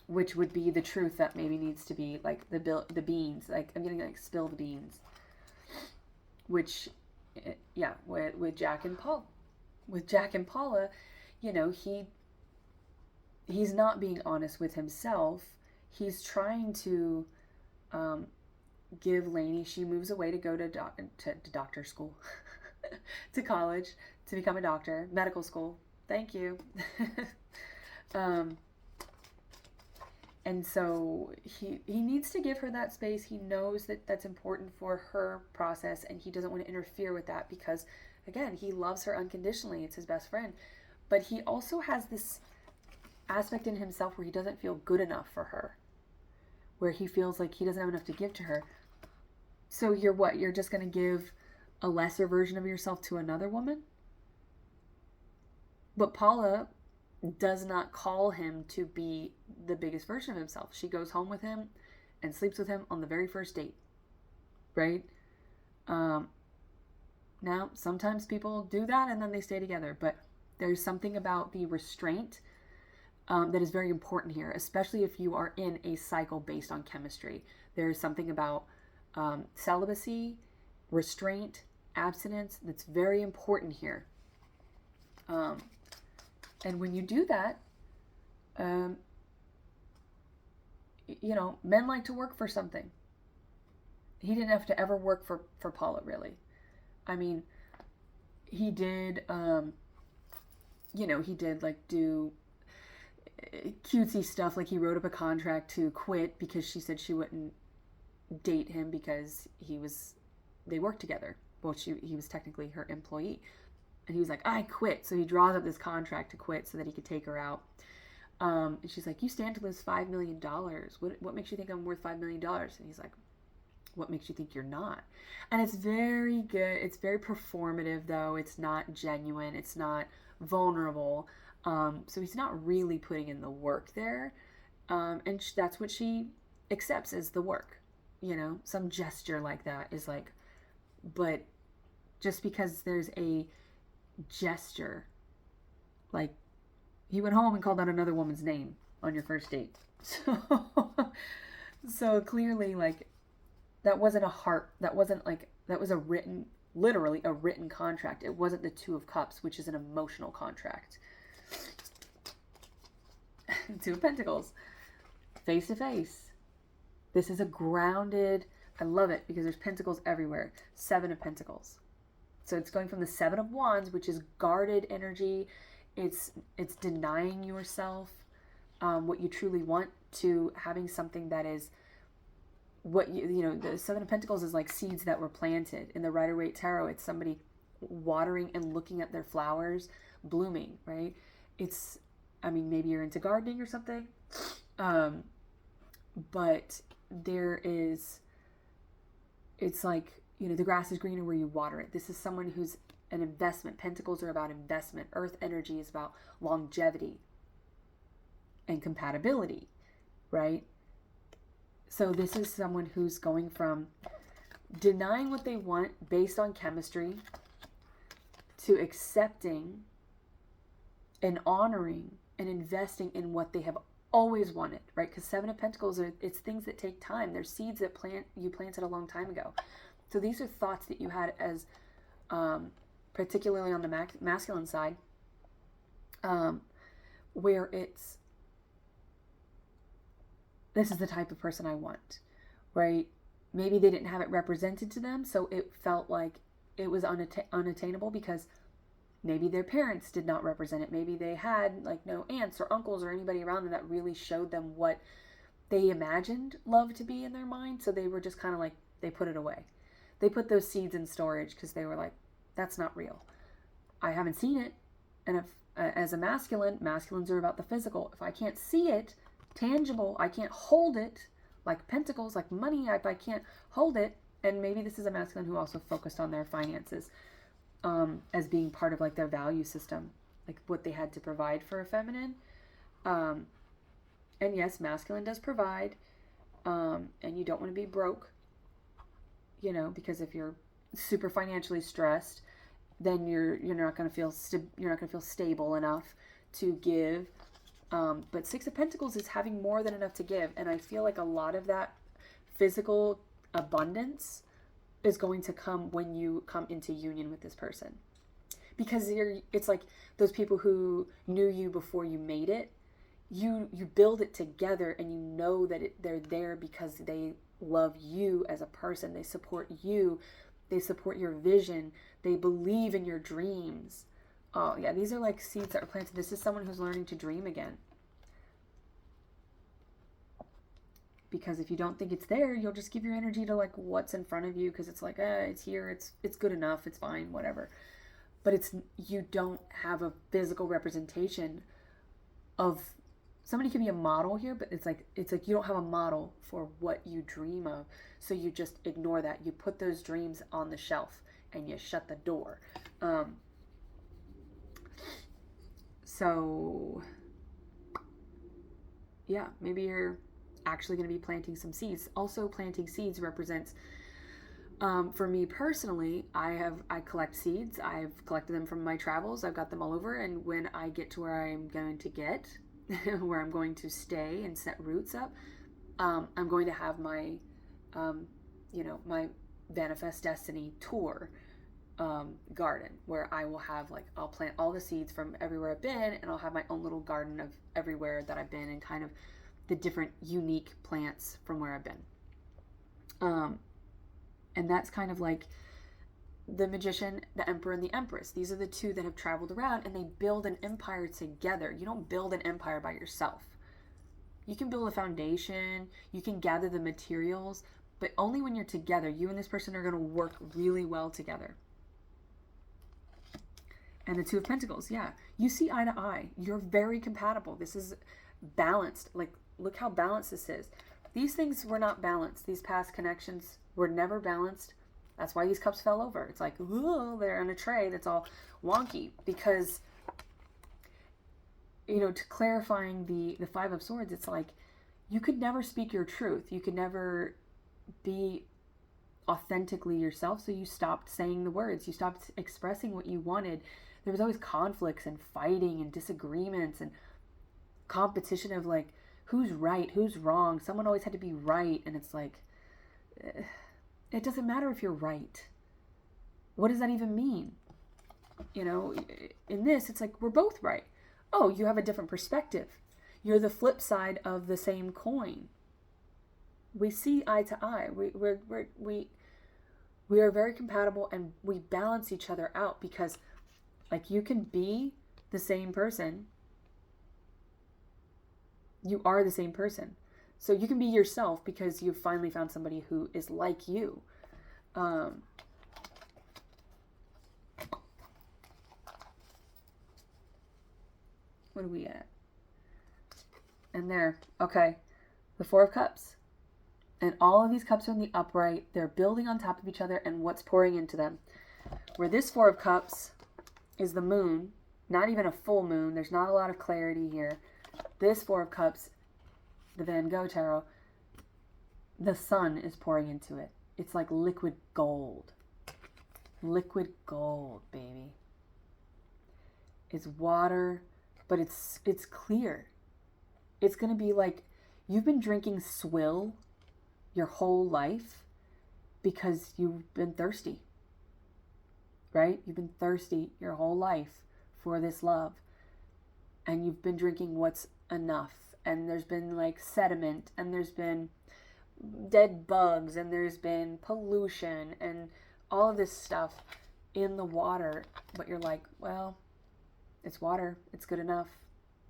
Which would be the truth that maybe needs to be like the beans. Like I'm getting like spill the beans. Which, yeah, with Jack and Paul, with Jack and Paula, he's not being honest with himself. He's trying to give Lainey. She moves away to go to doctor school, to college, to become a doctor, medical school. Thank you. And so he needs to give her that space. He knows that that's important for her process, and he doesn't want to interfere with that because, again, he loves her unconditionally. It's his best friend. But he also has this aspect in himself where he doesn't feel good enough for her, where he feels like he doesn't have enough to give to her. So you're what? You're just going to give a lesser version of yourself to another woman? But Paula does not call him to be the biggest version of himself. She goes home with him and sleeps with him on the very first date, right? Now, sometimes people do that and then they stay together, but there's something about the restraint that is very important here, especially if you are in a cycle based on chemistry. There's something about celibacy, restraint, abstinence that's very important here. And when you do that, men like to work for something. He didn't have to ever work for Paula, really. I mean, he did, he did like do cutesy stuff. Like he wrote up a contract to quit because she said she wouldn't date him because they worked together. Well, he was technically her employee. And he was like, I quit. So he draws up this contract to quit so that he could take her out. And she's like, you stand to lose $5 million. What makes you think I'm worth $5 million? And he's like, what makes you think you're not? And it's very good. It's very performative, though. It's not genuine. It's not vulnerable. So he's not really putting in the work there. And that's what she accepts as the work. Some gesture like that is like, but just because there's a gesture, like he went home and called out another woman's name on your first date. So clearly, like, that wasn't that was literally a written contract. It wasn't the Two of Cups, which is an emotional contract. Two of Pentacles, face to face. This is a grounded, I love it because there's pentacles everywhere. Seven of Pentacles. So it's going from the Seven of Wands, which is guarded energy. It's denying yourself what you truly want, to having something that is what the Seven of Pentacles is like seeds that were planted. In the Rider-Waite Tarot, it's somebody watering and looking at their flowers blooming, right? Maybe you're into gardening or something. But it's like, the grass is greener where you water it. This is someone who's an investment. Pentacles are about investment. Earth energy is about longevity and compatibility, right? So this is someone who's going from denying what they want based on chemistry to accepting and honoring and investing in what they have always wanted, right? Because Seven of Pentacles it's things that take time. They're seeds that you planted a long time ago. So these are thoughts that you had as, particularly on the masculine side, where this is the type of person I want, right? Maybe they didn't have it represented to them, so it felt like it was unattainable because maybe their parents did not represent it. Maybe they had like no aunts or uncles or anybody around them that really showed them what they imagined love to be in their mind. So they were just kind of like, they put it away. They put those seeds in storage because they were like, that's not real. I haven't seen it. And if, as a masculines are about the physical. If I can't see it, tangible, I can't hold it, like pentacles, like money, if I can't hold it. And maybe this is a masculine who also focused on their finances as being part of like their value system, like what they had to provide for a feminine. And yes, masculine does provide, and you don't want to be broke, because if you're super financially stressed, then you're not going to feel stable enough to give. But Six of Pentacles is having more than enough to give, and I feel like a lot of that physical abundance is going to come when you come into union with this person, because it's like those people who knew you before you made it. You build it together, and you know that they're there because they love you as a person. They support you. They support your vision. They believe in your dreams. Oh yeah, these are like seeds that are planted. This is someone who's learning to dream again. Because if you don't think it's there, you'll just give your energy to like what's in front of you, because it's like, it's here, it's good enough, it's fine, whatever. But you don't have a physical representation of somebody. Could be a model here, but it's like you don't have a model for what you dream of, so you just ignore that. You put those dreams on the shelf and you shut the door. So yeah, maybe you're actually going to be planting some seeds. Also, planting seeds represents, for me personally, I collect seeds. I've collected them from my travels. I've got them all over, and when I get to where I'm going to get, where I'm going to stay and set roots up, I'm going to have my, my Manifest Destiny tour garden, where I will have, like, I'll plant all the seeds from everywhere I've been, and I'll have my own little garden of everywhere that I've been, and kind of the different unique plants from where I've been. And that's kind of like the magician, the emperor, and the empress. These are the two that have traveled around, and they build an empire together. You don't build an empire by yourself. You can build a foundation, you can gather the materials, but only when you're together. You and this person are going to work really well together. And the Two of Pentacles, yeah. You see eye to eye. You're very compatible. This is balanced. Like, look how balanced this is. These things were not balanced. These past connections were never balanced. That's why these cups fell over. It's like, ooh, they're in a tray that's all wonky. Because, to clarifying the Five of Swords, it's like, you could never speak your truth. You could never be authentically yourself. So you stopped saying the words. You stopped expressing what you wanted. There was always conflicts and fighting and disagreements and competition of, like, who's right, who's wrong. Someone always had to be right. And it's like, it doesn't matter if you're right. What does that even mean? In this, it's like, we're both right. Oh, you have a different perspective. You're the flip side of the same coin. We see eye to eye. We are very compatible, and we balance each other out, because, like, you can be the same person. You are the same person. So you can be yourself because you've finally found somebody who is like you. What are we at? And there. Okay. The Four of Cups. And all of these cups are in the upright. They're building on top of each other, and what's pouring into them. Where this Four of Cups is the moon. Not even a full moon. There's not a lot of clarity here. This Four of Cups, the Van Gogh Tarot, the sun is pouring into it. It's like liquid gold. Liquid gold, baby. It's water, but it's clear. It's going to be like you've been drinking swill your whole life because you've been thirsty. Right? You've been thirsty your whole life for this love. And you've been drinking what's enough. And there's been, like, sediment, and there's been dead bugs, and there's been pollution and all of this stuff in the water. But you're like, well, it's water. It's good enough.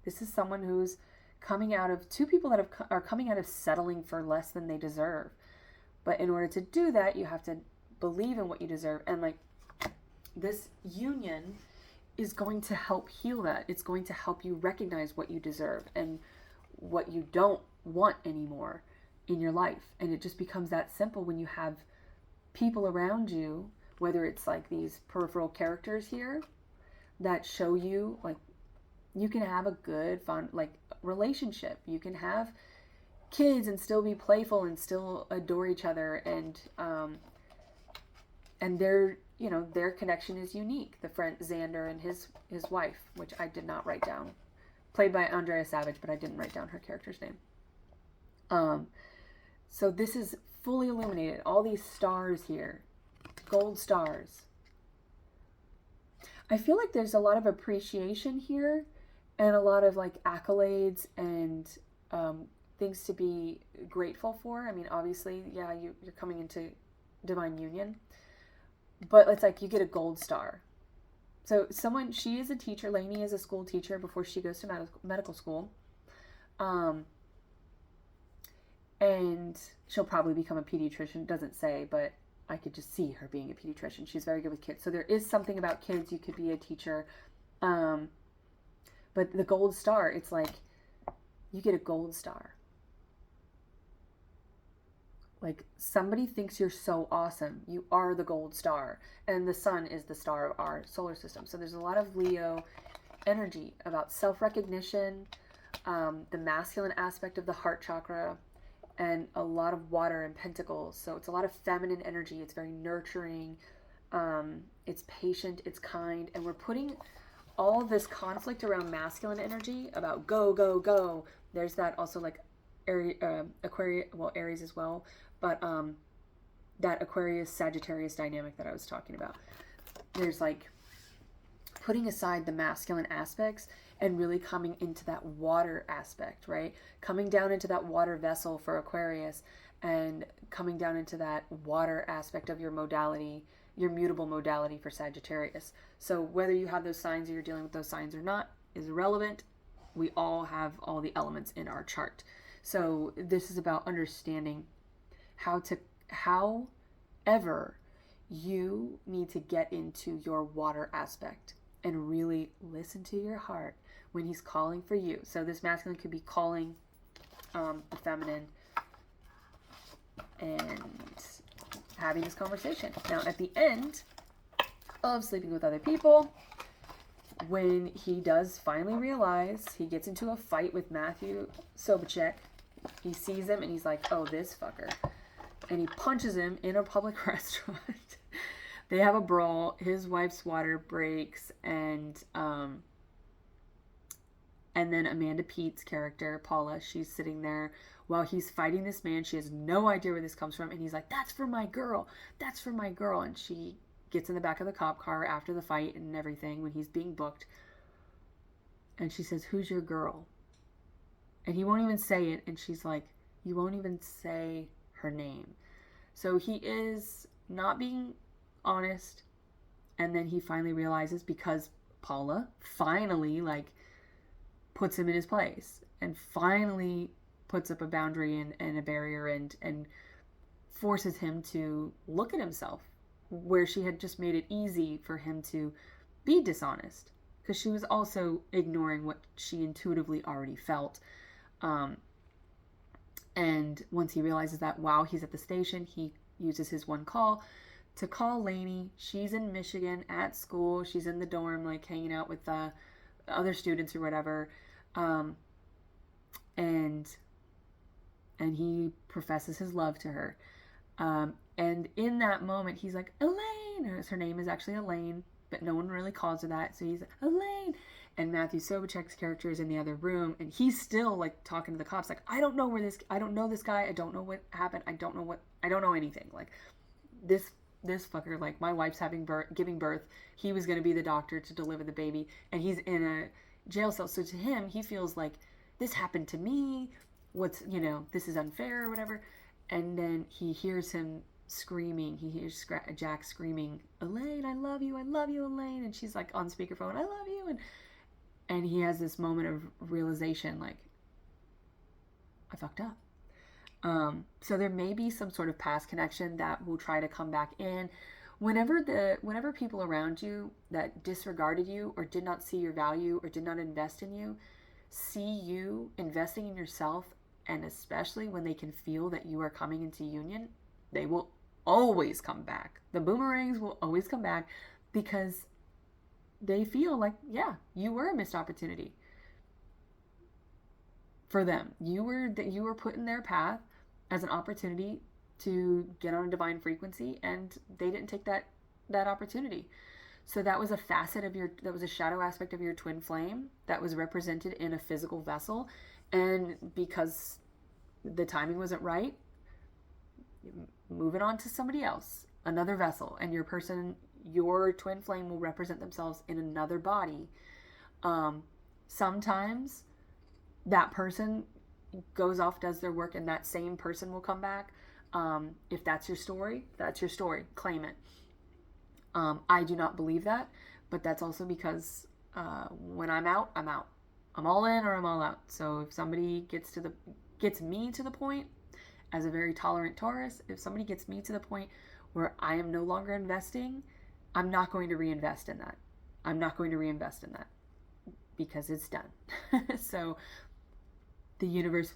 This is someone who's coming out of, two people that are coming out of settling for less than they deserve. But in order to do that, you have to believe in what you deserve. And, like, this union is going to help heal that. It's going to help you recognize what you deserve and what you don't want anymore in your life. And it just becomes that simple when you have people around you, whether it's like these peripheral characters here that show you, like, you can have a good, fun, like, relationship. You can have kids and still be playful and still adore each other. And their connection is unique. The friend Xander and his wife, which I did not write down, played by Andrea Savage, but I didn't write down her character's name. So this is fully illuminated. All these stars here, gold stars. I feel like there's a lot of appreciation here, and a lot of, like, accolades and things to be grateful for. I mean, obviously, yeah, you're coming into divine union. But it's like you get a gold star. So she is a teacher. Lainey is a school teacher before she goes to medical school. And she'll probably become a pediatrician. Doesn't say, but I could just see her being a pediatrician. She's very good with kids. So there is something about kids. You could be a teacher. But the gold star, it's like you get a gold star. Like, somebody thinks you're so awesome. You are the gold star. And the sun is the star of our solar system. So there's a lot of Leo energy, about self-recognition, the masculine aspect of the heart chakra, and a lot of water and pentacles. So it's a lot of feminine energy. It's very nurturing. It's patient. It's kind. And we're putting all this conflict around masculine energy about go, go, go. There's that also like Aquarius, well, Aries as well. But that Aquarius Sagittarius dynamic that I was talking about. There's like putting aside the masculine aspects and really coming into that water aspect, right? Coming down into that water vessel for Aquarius and coming down into that water aspect of your modality, your mutable modality for Sagittarius. So whether you have those signs or you're dealing with those signs or not is irrelevant. We all have all the elements in our chart. So this is about understanding however you need to get into your water aspect and really listen to your heart when he's calling for you. So this masculine could be calling the feminine and having this conversation. Now, at the end of Sleeping with Other People, when he does finally realize, he gets into a fight with Matthew Sobchak. He sees him and he's like, oh, this fucker. And he punches him in a public restaurant. They have a brawl. His wife's water breaks, and then Amanda Pete's character, Paula, she's sitting there while he's fighting this man. She has no idea where this comes from, and he's like, "That's for my girl. That's for my girl." And she gets in the back of the cop car after the fight and everything when he's being booked, and she says, "Who's your girl?" And he won't even say it, and she's like, "You won't even say her name." So he is not being honest, and then he finally realizes, because Paula finally puts him in his place and finally puts up a boundary and a barrier and forces him to look at himself, where she had just made it easy for him to be dishonest because she was also ignoring what she intuitively already felt. And once he realizes that while he's at the station, he uses his one call to call Lainey. She's in Michigan at school. She's in the dorm, hanging out with the other students or whatever. And he professes his love to her. And in that moment, he's like, Elaine. Her name is actually Elaine, but no one really calls her that. So he's like, Elaine. And Matthew Sobchak's character is in the other room, and he's still talking to the cops, I don't know this guy. I don't know what happened. I don't know anything. This fucker, my wife's giving birth. He was going to be the doctor to deliver the baby, and he's in a jail cell. So to him, he feels like this happened to me. This is unfair or whatever. And then he hears him screaming. He hears Jack screaming, Elaine, I love you, Elaine. And she's on speakerphone, I love you. And he has this moment of realization, I fucked up. So there may be some sort of past connection that will try to come back in. Whenever people around you that disregarded you or did not see your value or did not invest in you, see you investing in yourself, and especially when they can feel that you are coming into union, they will always come back. The boomerangs will always come back because they feel you were a missed opportunity for them. You were put in their path as an opportunity to get on a divine frequency, and they didn't take that opportunity. So that was a facet of that was a shadow aspect of your twin flame that was represented in a physical vessel. And because the timing wasn't right, moving on to somebody else, another vessel, and your twin flame will represent themselves in another body. Sometimes that person goes off, does their work, and that same person will come back. If that's your story, claim it. I do not believe that, but that's also because when I'm out, I'm out. I'm all in or I'm all out. So if somebody gets me to the point, as a very tolerant Taurus, if somebody gets me to the point where I am no longer investing, I'm not going to reinvest in that. Because it's done. So the universe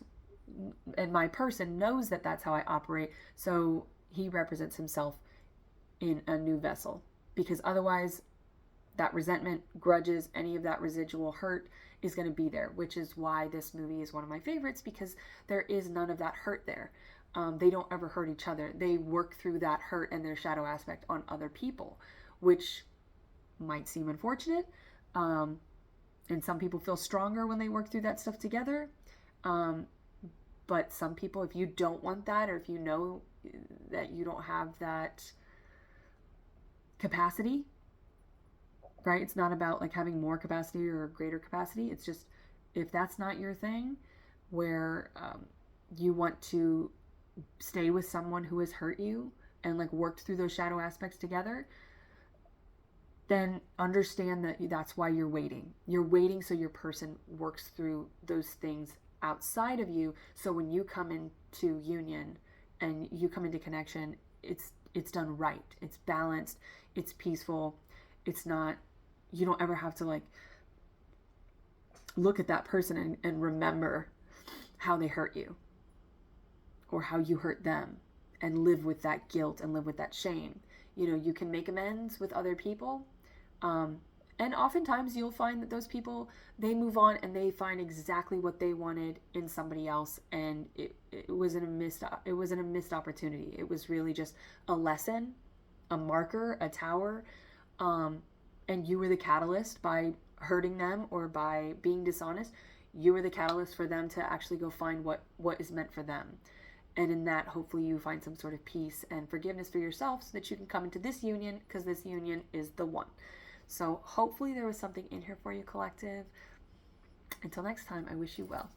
and my person knows that that's how I operate. So he represents himself in a new vessel, because otherwise that resentment, grudges, any of that residual hurt is going to be there, which is why this movie is one of my favorites, because there is none of that hurt there. They don't ever hurt each other. They work through that hurt and their shadow aspect on other people, which might seem unfortunate. And some people feel stronger when they work through that stuff together. But some people, if you don't want that, or if you know that you don't have that capacity, right? It's not about like having more capacity or greater capacity. It's just, if that's not your thing, where you want to stay with someone who has hurt you and like worked through those shadow aspects together, then understand that that's why you're waiting. You're waiting so your person works through those things outside of you, so when you come into union and you come into connection, it's done right. It's balanced. It's peaceful. It's not, you don't ever have to like look at that person and remember how they hurt you or how you hurt them and live with that guilt and live with that shame. You know, you can make amends with other people. And oftentimes you'll find that those people, they move on and they find exactly what they wanted in somebody else. And it wasn't a missed opportunity. It was really just a lesson, a marker, a tower. And you were the catalyst by hurting them or by being dishonest. You were the catalyst for them to actually go find what is meant for them. And in that, hopefully you find some sort of peace and forgiveness for yourself so that you can come into this union, because this union is the one. So hopefully there was something in here for you, collective. Until next time, I wish you well.